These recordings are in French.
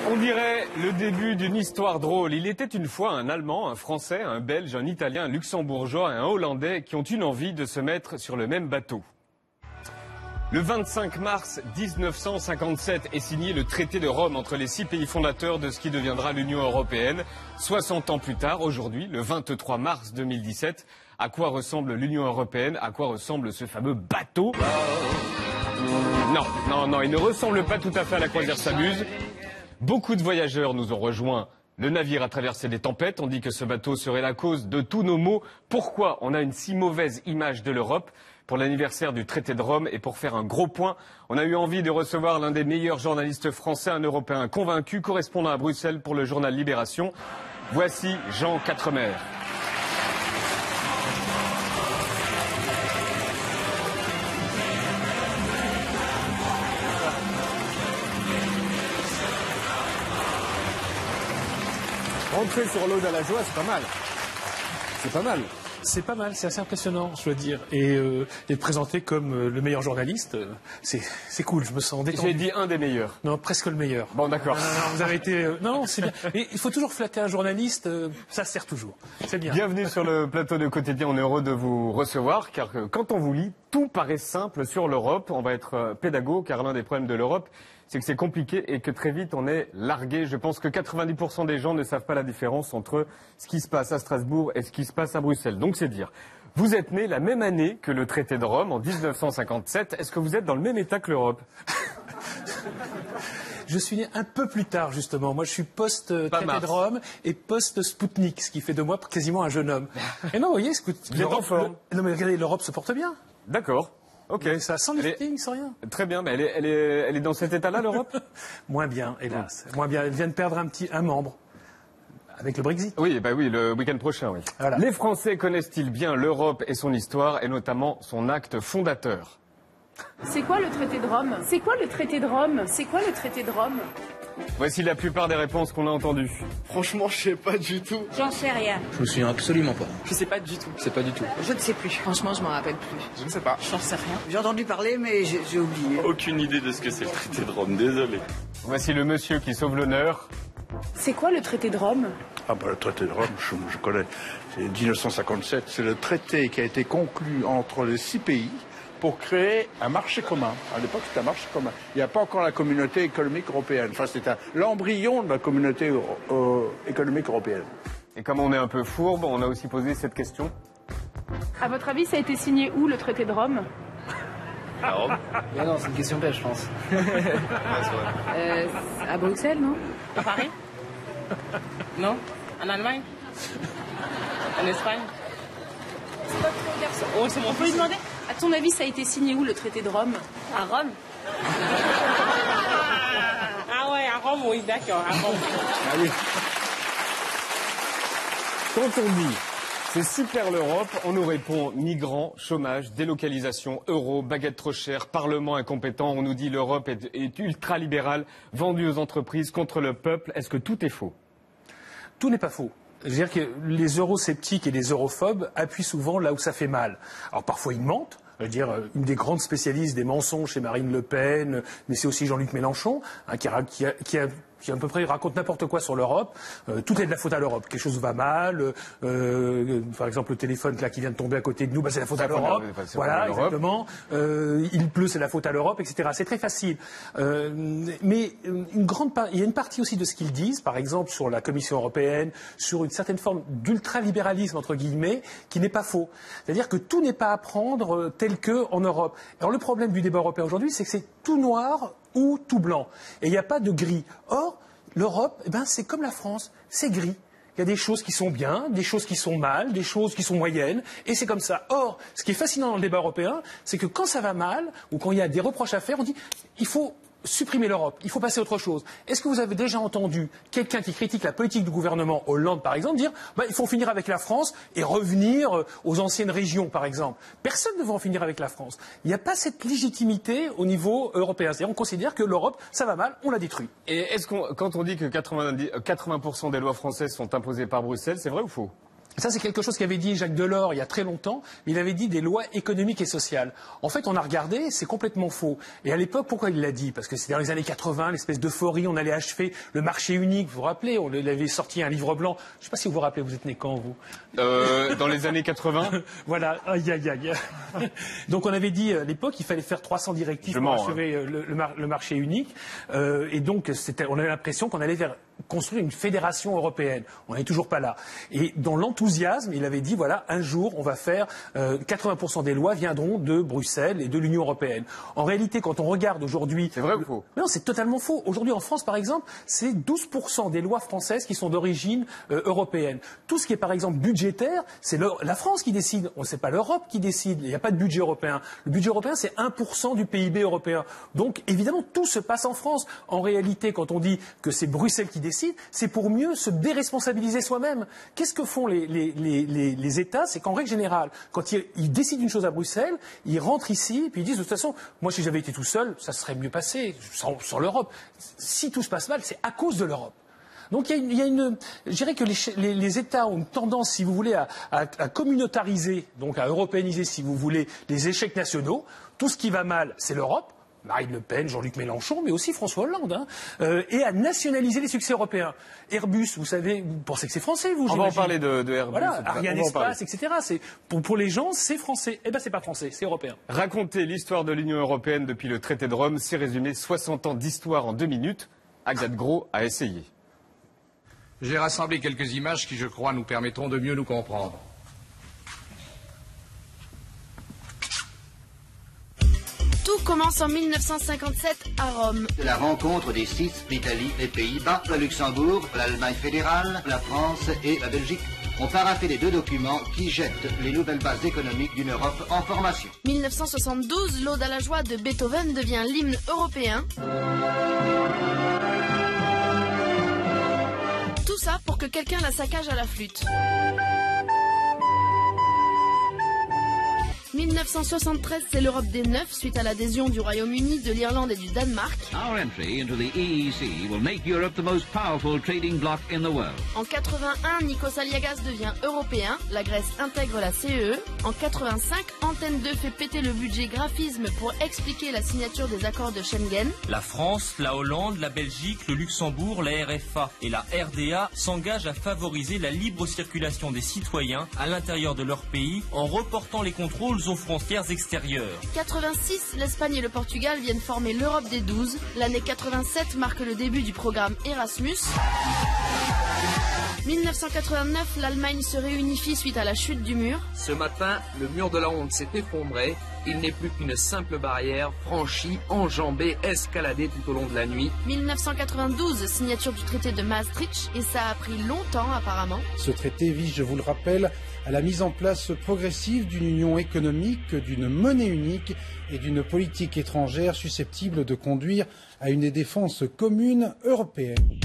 On dirait le début d'une histoire drôle. Il était une fois un Allemand, un Français, un Belge, un Italien, un Luxembourgeois et un Hollandais qui ont une envie de se mettre sur le même bateau. Le 25 mars 1957 est signé le traité de Rome entre les 6 pays fondateurs de ce qui deviendra l'Union européenne. 60 ans plus tard, aujourd'hui, le 23 mars 2017, à quoi ressemble l'Union européenne? À quoi ressemble ce fameux bateau? Non, il ne ressemble pas tout à fait à la croisière s'amuse. Beaucoup de voyageurs nous ont rejoints. Le navire a traversé des tempêtes. On dit que ce bateau serait la cause de tous nos maux. Pourquoi on a une si mauvaise image de l'Europe? Pour l'anniversaire du traité de Rome et pour faire un gros point, on a eu envie de recevoir l'un des meilleurs journalistes français, un Européen convaincu, correspondant à Bruxelles pour le journal Libération. Voici Jean Quatremer. Rentrer sur l'eau de la joie, c'est pas mal. C'est pas mal. C'est pas mal, c'est assez impressionnant, je dois dire. Et être présenté comme le meilleur journaliste, c'est cool, je me sens détendu. J'ai dit un des meilleurs. Non, presque le meilleur. Bon, d'accord. Non, vous avez été... non, c'est bien. Mais il faut toujours flatter un journaliste, ça sert toujours. C'est bien. Bienvenue sur le plateau de Quotidien, on est heureux de vous recevoir, car quand on vous lit, tout paraît simple sur l'Europe. On va être pédago, car l'un des problèmes de l'Europe, c'est que c'est compliqué et que très vite on est largué. Je pense que 90% des gens ne savent pas la différence entre ce qui se passe à Strasbourg et ce qui se passe à Bruxelles. Donc c'est dire. Vous êtes né la même année que le traité de Rome, en 1957. Est-ce que vous êtes dans le même état que l'Europe? Je suis né un peu plus tard, justement. Moi, je suis post-traité de Rome et post-Spoutnik, ce qui fait de moi quasiment un jeune homme. Et non, vous voyez, vous êtes en forme. Non, mais regardez, l'Europe se porte bien. D'accord. Ok. Mais ça sans lifting, sans rien. Très bien, mais elle est dans cet état-là, l'Europe? Moins bien, hélas. Moins bien. Elle vient de perdre un membre. Avec le Brexit. Oui, le week-end prochain, oui. Voilà. Les Français connaissent-ils bien l'Europe et son histoire, et notamment son acte fondateur? C'est quoi le traité de Rome? C'est quoi le traité de Rome? C'est quoi le traité de Rome? Voici la plupart des réponses qu'on a entendues. Franchement, je sais pas du tout. J'en sais rien. Je me souviens absolument pas. Je sais pas du tout. Je sais pas du tout. Je ne sais plus. Franchement, je m'en rappelle plus. Je ne sais pas. J'en sais rien. J'ai entendu parler, mais j'ai oublié. Aucune idée de ce que c'est le traité de Rome, désolé. Voici le monsieur qui sauve l'honneur. C'est quoi le traité de Rome? Ah bah, le traité de Rome, je connais. C'est 1957. C'est le traité qui a été conclu entre les 6 pays pour créer un marché commun. À l'époque, c'était un marché commun. Il n'y a pas encore la communauté économique européenne. Enfin, c'était l'embryon de la communauté économique européenne. Et comme on est un peu fourbe, on a aussi posé cette question. À votre avis, ça a été signé où, le traité de Rome? À Rome? Mais non, c'est une question piège, je pense. À Bruxelles, non? À Paris? Non? En Allemagne? En Espagne? C'est pas trop garçon. Oh, c'est mon On peut lui demander? À ton avis, ça a été signé où, le traité de Rome? À Rome? Ah ouais, à Rome, oui, d'accord, à Rome. Ah oui. Quand on dit c'est super l'Europe, on nous répond migrants, chômage, délocalisation, euro, baguette trop chère, parlement incompétent. On nous dit l'Europe est ultra-libérale, vendue aux entreprises contre le peuple. Est-ce que tout est faux? Tout n'est pas faux. Je veux dire que les eurosceptiques et les europhobes appuient souvent là où ça fait mal. Alors parfois ils mentent. Je veux dire, une des grandes spécialistes des mensonges, c'est Marine Le Pen, mais c'est aussi Jean-Luc Mélenchon, hein, qui à peu près raconte n'importe quoi sur l'Europe. Tout est de la faute à l'Europe. Quelque chose va mal. Par exemple, le téléphone là qui vient de tomber à côté de nous, c'est la faute à l'Europe. Voilà, exactement. Il pleut, c'est la faute à l'Europe, etc. C'est très facile. Mais il y a une partie aussi de ce qu'ils disent, par exemple sur la Commission européenne, sur une certaine forme d'ultralibéralisme entre guillemets, qui n'est pas faux. C'est-à-dire que tout n'est pas à prendre tel que en Europe. Alors le problème du débat européen aujourd'hui, c'est que c'est tout noir ou tout blanc. Et il n'y a pas de gris. Or, l'Europe, c'est comme la France, c'est gris. Il y a des choses qui sont bien, des choses qui sont mal, des choses qui sont moyennes, et c'est comme ça. Or, ce qui est fascinant dans le débat européen, c'est que quand ça va mal, ou quand il y a des reproches à faire, on dit il faut supprimer l'Europe, il faut passer à autre chose. Est-ce que vous avez déjà entendu quelqu'un qui critique la politique du gouvernement Hollande, par exemple, dire il faut finir avec la France et revenir aux anciennes régions, par exemple? Personne ne veut en finir avec la France. Il n'y a pas cette légitimité au niveau européen. C'est-à-dire on considère que l'Europe, ça va mal, on la détruit. Et quand on dit que 80% des lois françaises sont imposées par Bruxelles, c'est vrai ou faux? Ça, c'est quelque chose qu'avait dit Jacques Delors il y a très longtemps. Il avait dit des lois économiques et sociales. En fait, on a regardé, c'est complètement faux. Et à l'époque, pourquoi il l'a dit? Parce que c'était dans les années 80, l'espèce d'euphorie, on allait achever le marché unique. Vous vous rappelez, on avait sorti un livre blanc. Je ne sais pas si vous vous rappelez, vous êtes né quand, vous? Dans les années 80. Voilà, aïe, aïe, aïe. Donc on avait dit à l'époque, il fallait faire 300 directives pour achever le marché unique. Et donc, on avait l'impression qu'on allait construire une fédération européenne. On n'est toujours pas là. Et dans l'enthousiasme, il avait dit, voilà, un jour, on va faire 80% des lois viendront de Bruxelles et de l'Union européenne. En réalité, quand on regarde aujourd'hui... C'est vrai ou faux? Non, c'est totalement faux. Aujourd'hui, en France, par exemple, c'est 12% des lois françaises qui sont d'origine européenne. Tout ce qui est, par exemple, budgétaire, c'est la France qui décide. C'est pas l'Europe qui décide. Il n'y a pas de budget européen. Le budget européen, c'est 1% du PIB européen. Donc, évidemment, tout se passe en France. En réalité, quand on dit que c'est Bruxelles qui décide, c'est pour mieux se déresponsabiliser soi-même. Qu'est-ce que font les États? C'est qu'en règle générale, quand ils décident une chose à Bruxelles, ils rentrent ici et puis ils disent de toute façon, moi si j'avais été tout seul, ça serait mieux passé sans l'Europe. Si tout se passe mal, c'est à cause de l'Europe. Donc je dirais que les États ont une tendance, si vous voulez, à communautariser, donc à européaniser, si vous voulez, les échecs nationaux. Tout ce qui va mal, c'est l'Europe. Marine Le Pen, Jean-Luc Mélenchon, mais aussi François Hollande, et à nationaliser les succès européens. Airbus, vous savez, vous pensez que c'est français, vous? On va en parler de Airbus. Voilà, Ariane Espace, etc. Pour les gens, c'est français. Eh ben, c'est pas français, c'est européen. Raconter l'histoire de l'Union européenne depuis le traité de Rome, c'est résumer 60 ans d'histoire en 2 minutes. Agathe Gros a essayé. J'ai rassemblé quelques images qui, je crois, nous permettront de mieux nous comprendre. Tout commence en 1957 à Rome. La rencontre des 6, l'Italie, les Pays-Bas, le Luxembourg, l'Allemagne fédérale, la France et la Belgique ont paraphé les 2 documents qui jettent les nouvelles bases économiques d'une Europe en formation. 1972, l'Ode à la joie de Beethoven devient l'hymne européen. Tout ça pour que quelqu'un la saccage à la flûte. 1973, c'est l'Europe des 9 suite à l'adhésion du Royaume-Uni, de l'Irlande et du Danemark. Our entry into the EEC will make Europe the most powerful trading bloc in the world. En 81, Nikos Aliagas devient européen, la Grèce intègre la CEE. En 85, Antenne 2 fait péter le budget graphisme pour expliquer la signature des accords de Schengen. La France, la Hollande, la Belgique, le Luxembourg, la RFA et la RDA s'engagent à favoriser la libre circulation des citoyens à l'intérieur de leur pays en reportant les contrôles aux frontières extérieures. 86, l'Espagne et le Portugal viennent former l'Europe des 12. L'année 87 marque le début du programme Erasmus. 1989, l'Allemagne se réunifie suite à la chute du mur. Ce matin, le mur de la honte s'est effondré. Il n'est plus qu'une simple barrière franchie, enjambée, escaladée tout au long de la nuit. 1992, signature du traité de Maastricht, et ça a pris longtemps apparemment. Ce traité vise, je vous le rappelle, à la mise en place progressive d'une union économique, d'une monnaie unique et d'une politique étrangère susceptible de conduire à une défense commune européenne.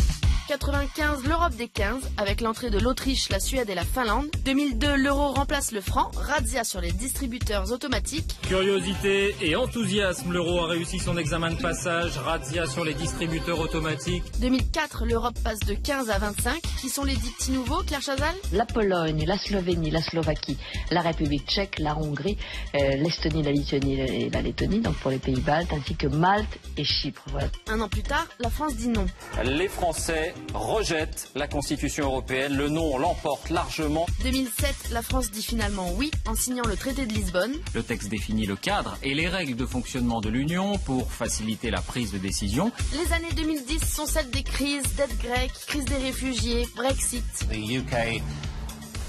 95, l'Europe des 15, avec l'entrée de l'Autriche, la Suède et la Finlande. 2002, l'euro remplace le franc, razzia sur les distributeurs automatiques. Curiosité et enthousiasme, l'euro a réussi son examen de passage, razzia sur les distributeurs automatiques. 2004, l'Europe passe de 15 à 25. Qui sont les 10 petits nouveaux, Claire Chazal? La Pologne, la Slovénie, la Slovaquie, la République tchèque, la Hongrie, l'Estonie, la Lituanie et la Lettonie, donc pour les pays baltes, ainsi que Malte et Chypre. Voilà. Un an plus tard, la France dit non. Les Français rejettent la Constitution européenne. Le non l'emporte largement. 2007, la France dit finalement oui en signant le traité de Lisbonne. Le texte définit le cadre et les règles de fonctionnement de l'Union pour faciliter la prise de décision. Les années 2010 sont celles des crises, dette grecque, crise des réfugiés, Brexit. The UK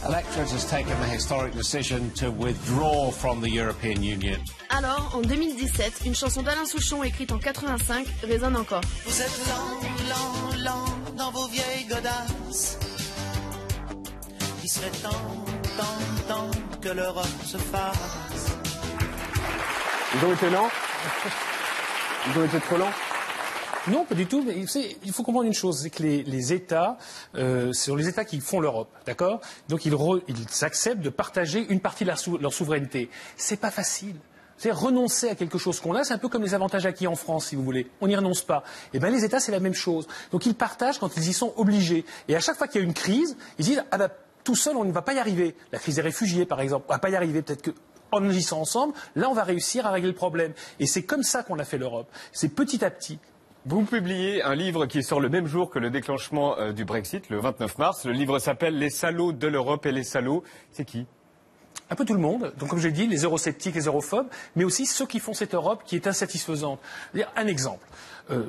electorate has taken the historic decision to withdraw from the European Union. Alors, en 2017, une chanson d'Alain Souchon écrite en 85 résonne encore. Vous êtes lent dans vos vieilles godasses. Il serait temps que l'Europe se fasse. Ils ont été lents? Ils ont été trop lents? Non, pas du tout. Mais il faut comprendre une chose, c'est que les États, ce sont les États qui font l'Europe, d'accord? Donc ils acceptent de partager une partie de leur souveraineté. C'est pas facile. C'est renoncer à quelque chose qu'on a, c'est un peu comme les avantages acquis en France, si vous voulez. On n'y renonce pas. Eh bien, les États, c'est la même chose. Donc ils partagent quand ils y sont obligés. Et à chaque fois qu'il y a une crise, ils disent tout seul, on ne va pas y arriver. La crise des réfugiés, par exemple, on ne va pas y arriver. Peut-être qu'en agissant ensemble, là, on va réussir à régler le problème. Et c'est comme ça qu'on a fait l'Europe. C'est petit à petit. Vous publiez un livre qui sort le même jour que le déclenchement du Brexit, le 29 mars. Le livre s'appelle « Les salauds de l'Europe et les salauds ». C'est qui ? Un peu tout le monde. Donc, comme je l'ai dit, les eurosceptiques, les europhobes, mais aussi ceux qui font cette Europe qui est insatisfaisante. Un exemple.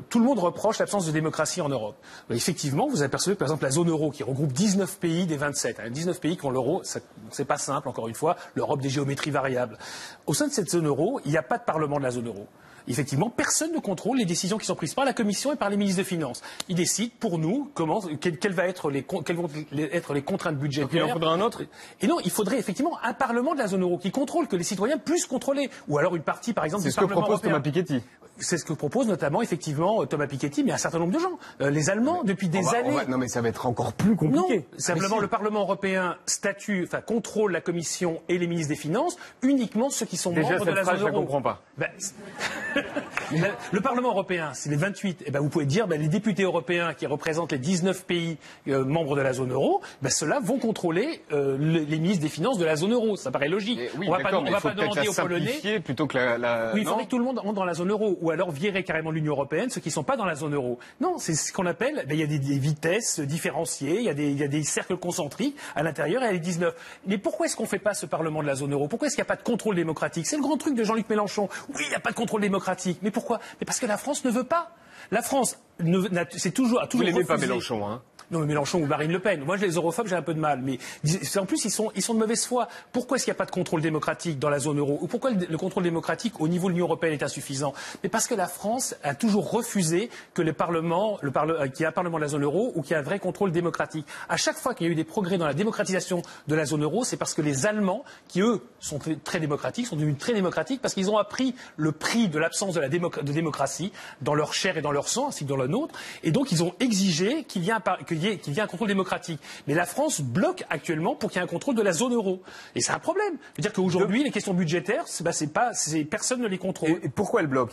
Tout le monde reproche l'absence de démocratie en Europe. Effectivement, vous apercevez par exemple la zone euro qui regroupe 19 pays des 27. 19 pays qui ont l'euro, c'est pas simple, encore une fois, l'Europe des géométries variables. Au sein de cette zone euro, il n'y a pas de parlement de la zone euro. Effectivement, personne ne contrôle les décisions qui sont prises par la Commission et par les ministres des Finances. Ils décident pour nous quelles vont être les contraintes budgétaires. Donc il en faudra un autre. Et non, il faudrait effectivement un parlement de la zone euro qui contrôle, que les citoyens puissent contrôler. Ou alors une partie, par exemple, du Parlement européen. C'est ce que propose Thomas Piketty. C'est ce que propose notamment, effectivement, Thomas Piketty, mais un certain nombre de gens. Les Allemands, depuis des années. Non, mais ça va être encore plus compliqué. Non, simplement, le Parlement européen contrôle la Commission et les ministres des Finances, uniquement ceux qui sont membres de la zone euro. Je ne comprends pas. Le Parlement européen, c'est les 28. Vous pouvez dire, les députés européens qui représentent les 19 pays membres de la zone euro, ceux-là vont contrôler les ministres des Finances de la zone euro. Ça paraît logique. Oui, on va pas demander aux Polonais. Plutôt que Oui, il faudrait que tout le monde entre dans la zone euro, ou alors virer carrément l'Union européenne, ceux qui ne sont pas dans la zone euro. Non, c'est ce qu'on appelle, il y a des vitesses différenciées, il y a des cercles concentriques à l'intérieur, et il y a les 19. Mais pourquoi est-ce qu'on ne fait pas ce Parlement de la zone euro? Pourquoi est-ce qu'il n'y a pas de contrôle démocratique? C'est le grand truc de Jean-Luc Mélenchon. Oui, il n'y a pas de contrôle démocratique. Mais pourquoi? Mais parce que la France ne veut pas. La France a toujours Vous n'aimez refusé. pas Mélenchon, hein? Non, mais Mélenchon ou Marine Le Pen. Moi, les europhobes, j'ai un peu de mal. Mais en plus, ils sont de mauvaise foi. Pourquoi est-ce qu'il n'y a pas de contrôle démocratique dans la zone euro? Ou pourquoi le contrôle démocratique au niveau de l'Union européenne est insuffisant? Mais parce que la France a toujours refusé que qu'il y ait un Parlement de la zone euro ou qu'il y ait un vrai contrôle démocratique. À chaque fois qu'il y a eu des progrès dans la démocratisation de la zone euro, c'est parce que les Allemands, qui eux sont très démocratiques, sont devenus très démocratiques parce qu'ils ont appris le prix de l'absence de démocratie dans leur chair et dans leur sang, ainsi que dans le nôtre. Et donc, ils ont exigé qu'il y ait un contrôle démocratique. Mais la France bloque actuellement pour qu'il y ait un contrôle de la zone euro. Et c'est un problème. C'est-à-dire qu'aujourd'hui, les questions budgétaires, personne ne les contrôle. Et pourquoi elle bloque?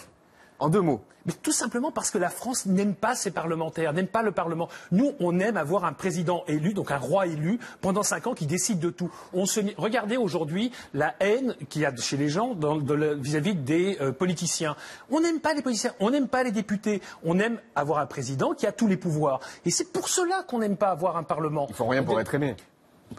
En 2 mots. Mais tout simplement parce que la France n'aime pas ses parlementaires, n'aime pas le Parlement. Nous, on aime avoir un président élu, donc un roi élu, pendant 5 ans qui décide de tout. Regardez aujourd'hui la haine qu'il y a chez les gens vis-à-vis des politiciens. On n'aime pas les politiciens, on n'aime pas les députés. On aime avoir un président qui a tous les pouvoirs. Et c'est pour cela qu'on n'aime pas avoir un Parlement. Ils font rien pour être aimés.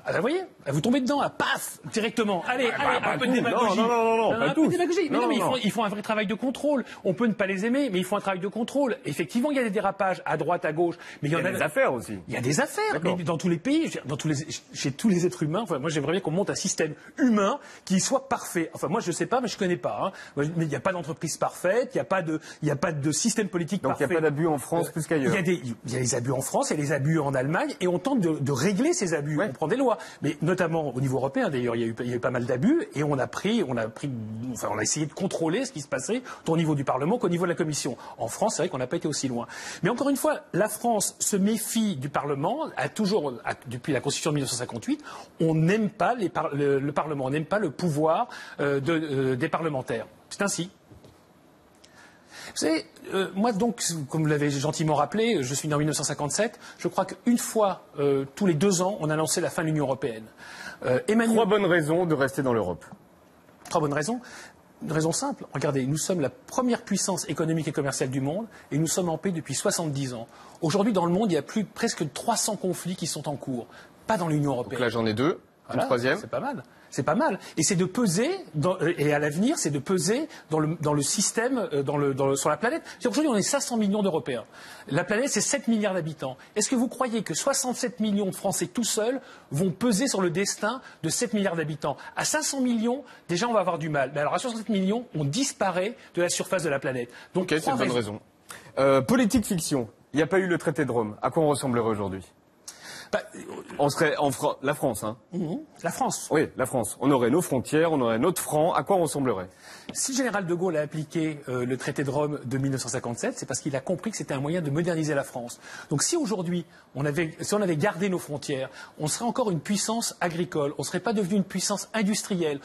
Ah, vous voyez, vous tombez dedans, paf, directement. Allez, un peu de démagogie. Non, un peu de démagogie. Mais ils font un vrai travail de contrôle. On peut ne pas les aimer, mais ils font un travail de contrôle. Effectivement, il y a des dérapages à droite, à gauche, mais il y en a des affaires aussi. Il y a des affaires, mais dans tous les pays, chez tous les êtres humains. Moi, j'aimerais bien qu'on monte un système humain qui soit parfait. Enfin, moi, je sais pas, mais je connais pas. Mais il n'y a pas d'entreprise parfaite, il n'y a pas de système politique parfait. Donc il n'y a pas d'abus en France plus qu'ailleurs. Il y a des abus en France, il y a des abus en Allemagne, et on tente de régler ces abus. On prend des lois, mais notamment au niveau européen, d'ailleurs, il y a eu pas mal d'abus, et on a essayé de contrôler ce qui se passait tant au niveau du Parlement qu'au niveau de la Commission. En France, c'est vrai qu'on n'a pas été aussi loin. Mais encore une fois, la France se méfie du Parlement, depuis la Constitution de 1958, on n'aime pas le Parlement, on n'aime pas le pouvoir des parlementaires. C'est ainsi. Vous savez, moi donc, comme vous l'avez gentiment rappelé, je suis né en 1957. Je crois qu'une fois tous les 2 ans, on annonçait la fin de l'Union européenne. 3 bonnes raisons de rester dans l'Europe. 3 bonnes raisons. Une raison simple. Regardez, nous sommes la première puissance économique et commerciale du monde et nous sommes en paix depuis 70 ans. Aujourd'hui, dans le monde, il y a presque 300 conflits qui sont en cours. Pas dans l'Union européenne. Donc là, j'en ai 2. Voilà, un troisième. C'est pas mal. C'est pas mal. Et c'est de peser, et à l'avenir, c'est de peser dans le système, sur la planète. Aujourd'hui, on est 500 millions d'Européens. La planète, c'est 7 milliards d'habitants. Est-ce que vous croyez que 67 millions de Français tout seuls vont peser sur le destin de 7 milliards d'habitants? À 500 millions, déjà, on va avoir du mal. Mais alors, à 67 millions, on disparaît de la surface de la planète. Donc, c'est une bonne raison. Politique fiction. Il n'y a pas eu le traité de Rome. À quoi on ressemblerait aujourd'hui? On serait la France, hein. La France. Oui, la France. On aurait nos frontières, on aurait notre franc. À quoi on ressemblerait? Si le général de Gaulle a appliqué le traité de Rome de 1957, c'est parce qu'il a compris que c'était un moyen de moderniser la France. Donc si aujourd'hui, si on avait gardé nos frontières, on serait encore une puissance agricole, on ne serait pas devenu une puissance industrielle.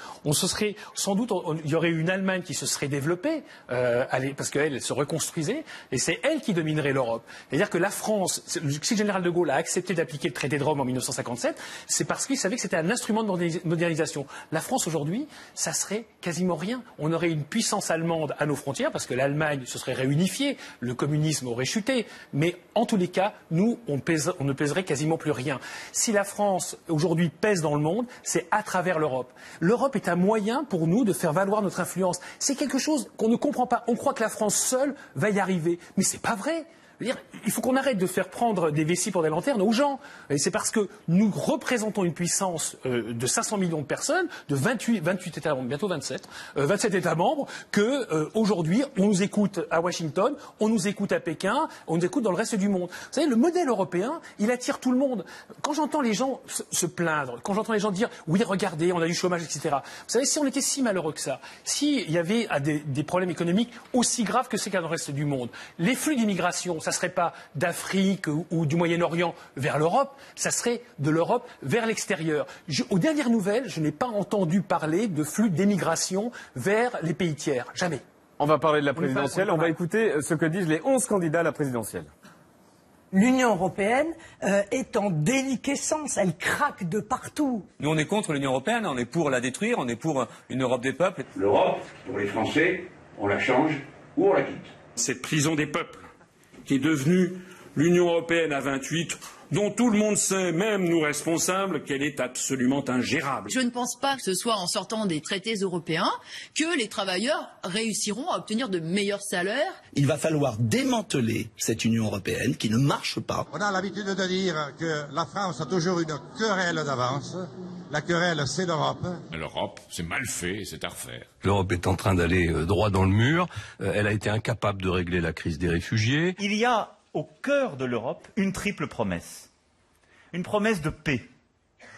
Sans doute, il y aurait eu une Allemagne qui se serait développée, parce qu'elle se reconstruisait, et c'est elle qui dominerait l'Europe. C'est-à-dire que la France, si le général de Gaulle a accepté d'appliquer le traité de Rome en 1957, c'est parce qu'ils savaient que c'était un instrument de modernisation. La France aujourd'hui, ça serait quasiment rien. On aurait une puissance allemande à nos frontières parce que l'Allemagne se serait réunifiée, le communisme aurait chuté. Mais en tous les cas, nous, on ne pèserait quasiment plus rien. Si la France aujourd'hui pèse dans le monde, c'est à travers l'Europe. L'Europe est un moyen pour nous de faire valoir notre influence. C'est quelque chose qu'on ne comprend pas. On croit que la France seule va y arriver. Mais c'est pas vrai. Il faut qu'on arrête de faire prendre des vessies pour des lanternes aux gens. Et c'est parce que nous représentons une puissance de 500 millions de personnes, de 28 États membres, bientôt 27 États membres, que aujourd'hui on nous écoute à Washington, on nous écoute à Pékin, on nous écoute dans le reste du monde. Vous savez, le modèle européen, il attire tout le monde. Quand j'entends les gens se plaindre, quand j'entends les gens dire oui, regardez, on a du chômage, etc. Vous savez, si on était si malheureux que ça, s'il y avait des problèmes économiques aussi graves que c'est qu'il y a dans le reste du monde, les flux d'immigration, ça ne serait pas d'Afrique ou du Moyen-Orient vers l'Europe, ça serait de l'Europe vers l'extérieur. Aux dernières nouvelles, je n'ai pas entendu parler de flux d'émigration vers les pays tiers. Jamais. On va parler de la présidentielle. On va écouter ce que disent les 11 candidats à la présidentielle. L'Union européenne est en déliquescence, elle craque de partout. Nous, on est contre l'Union européenne, on est pour la détruire, on est pour une Europe des peuples. L'Europe, pour les Français, on la change ou on la quitte. Cette prison des peuples qui est devenue l'Union européenne à 28, dont tout le monde sait, même nous responsables, qu'elle est absolument ingérable. Je ne pense pas que ce soit en sortant des traités européens que les travailleurs réussiront à obtenir de meilleurs salaires. Il va falloir démanteler cette Union européenne qui ne marche pas. On a l'habitude de dire que la France a toujours une querelle d'avance. La querelle, c'est l'Europe. L'Europe, c'est mal fait, c'est à refaire. L'Europe est en train d'aller droit dans le mur. Elle a été incapable de régler la crise des réfugiés. Il y a au cœur de l'Europe une triple promesse. Une promesse de paix,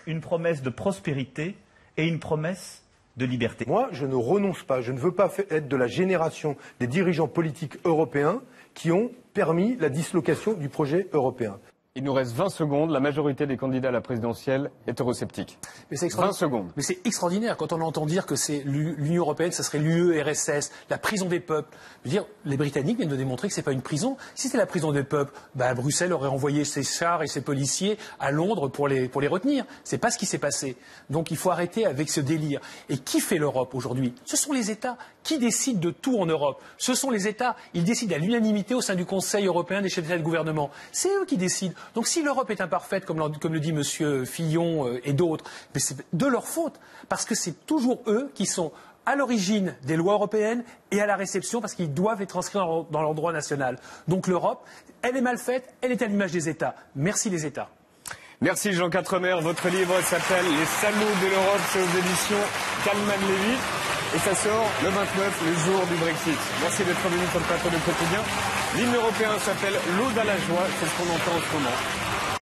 une promesse de prospérité et une promesse de liberté. Moi, je ne renonce pas. Je ne veux pas être de la génération des dirigeants politiques européens qui ont permis la dislocation du projet européen. Il nous reste 20 secondes. La majorité des candidats à la présidentielle est eurosceptique. Mais c'est 20 secondes. Mais c'est extraordinaire quand on entend dire que c'est l'Union européenne, ça serait l'UE-RSS, la prison des peuples. Je veux dire, les Britanniques viennent de démontrer que c'est pas une prison. Si c'était la prison des peuples, Bruxelles aurait envoyé ses chars et ses policiers à Londres pour les retenir. C'est pas ce qui s'est passé. Donc il faut arrêter avec ce délire. Et qui fait l'Europe aujourd'hui? Ce sont les États. Qui décide de tout en Europe? Ce sont les États. Ils décident à l'unanimité au sein du Conseil européen des chefs d'État et de gouvernement. C'est eux qui décident. Donc si l'Europe est imparfaite, comme le dit M. Fillon et d'autres, c'est de leur faute. Parce que c'est toujours eux qui sont à l'origine des lois européennes et à la réception parce qu'ils doivent les transcrire dans leur droit national. Donc l'Europe, elle est mal faite, elle est à l'image des États. Merci les États. Merci Jean Quatremer. Votre livre s'appelle Les salauds de l'Europe, c'est aux éditions Kalman Levy. Et ça sort le 29, le jour du Brexit. Merci d'être venu sur le plateau de Quotidien. L'hymne européen s'appelle L'Aude à la joie, c'est ce qu'on entend en ce moment.